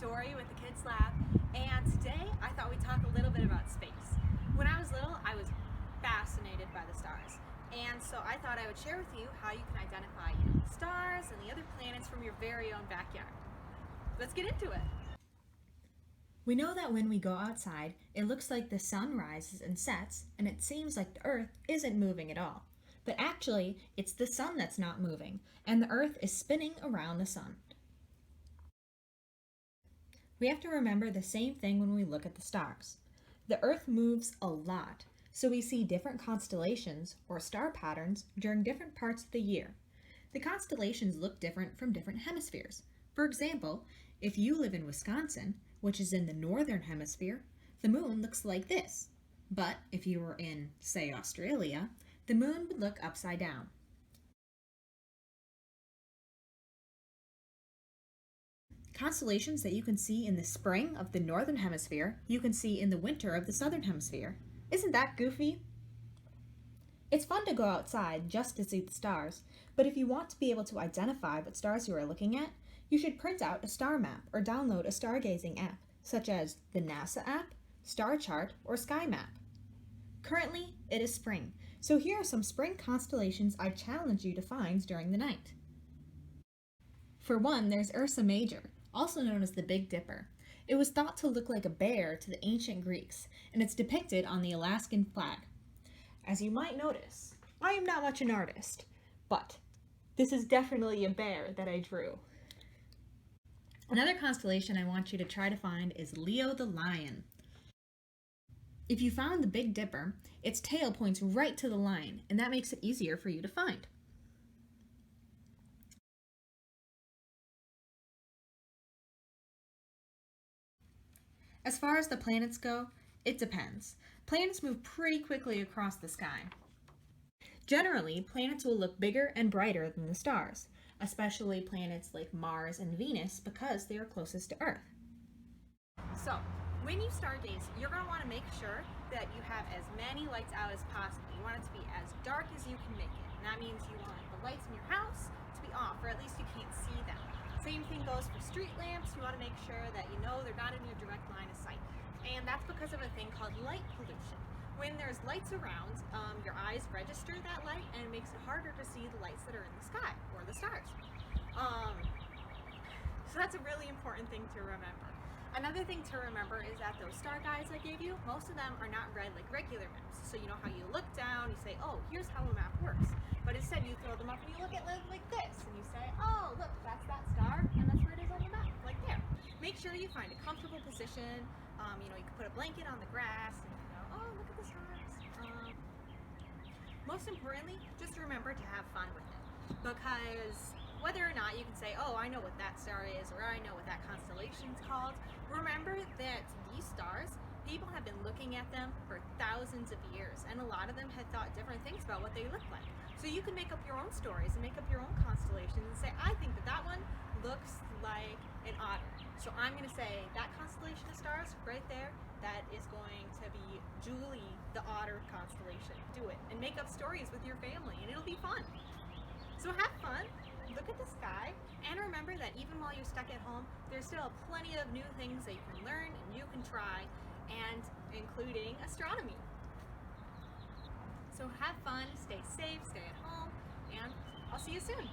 Dory with the Kids Lab, and today I thought we'd talk a little bit about space. When I was little, I was fascinated by the stars, and so I thought I would share with you how you can identify stars and the other planets from your very own backyard. Let's get into it. We know that when we go outside, it looks like the sun rises and sets, and it seems like the Earth isn't moving at all. But actually, it's the sun that's not moving, and the Earth is spinning around the sun. We have to remember the same thing when we look at the stars. The Earth moves a lot, so we see different constellations or star patterns during different parts of the year. The constellations look different from different hemispheres. For example, if you live in Wisconsin, which is in the northern hemisphere, the moon looks like this. But if you were in, say, Australia, the moon would look upside down. Constellations that you can see in the spring of the northern hemisphere, you can see in the winter of the southern hemisphere. Isn't that goofy? It's fun to go outside just to see the stars, but if you want to be able to identify what stars you are looking at, you should print out a star map or download a stargazing app, such as the NASA app, Star Chart, or Sky Map. Currently, it is spring, so here are some spring constellations I challenge you to find during the night. For one, there's Ursa Major, also known as the Big Dipper. It was thought to look like a bear to the ancient Greeks, and it's depicted on the Alaskan flag. As you might notice, I am not much an artist, but this is definitely a bear that I drew. Another constellation I want you to try to find is Leo the Lion. If you found the Big Dipper, its tail points right to the lion, and that makes it easier for you to find. As far as the planets go, it depends. Planets move pretty quickly across the sky. Generally, planets will look bigger and brighter than the stars, especially planets like Mars and Venus because they are closest to Earth. So, when you stargaze, you're going to want to make sure that you have as many lights out as possible. You want it to be as dark as you can make it. And that means you want the lights in your house to be off, or at least you can't see them. Same thing goes for street lamps. You want to make sure that you know they're not in your direct line of sight. And that's because of a thing called light pollution. When there's lights around, your eyes register that light and it makes it harder to see the lights that are in the sky or the stars. So that's a really important thing to remember. Another thing to remember is that those star guides I gave you, most of them are not read like regular maps. So you know how you look down, you say, oh, here's how a map works. But instead you throw them up and you look at it like this, and you say, oh, look, that's that star, and that's where it is on the map, like there. Make sure you find a comfortable position. You can put a blanket on the grass, and you go, oh, look at the stars. Most importantly, just remember to have fun with it. Because whether or not you can say, oh, I know what that star is, or I know what that constellation is called, remember that these stars, people have been looking at them for thousands of years, and a lot of them had thought different things about what they look like. So you can make up your own stories and make up your own constellations and say, I think that that one looks like an otter. So I'm going to say that constellation of stars right there, that is going to be Julie the Otter constellation. Do it and make up stories with your family, and it'll be fun. So have fun, look at the sky, and remember that even while you're stuck at home, there's still plenty of new things that you can learn and you can try, and including astronomy. So have fun, stay safe, stay at home, and I'll see you soon.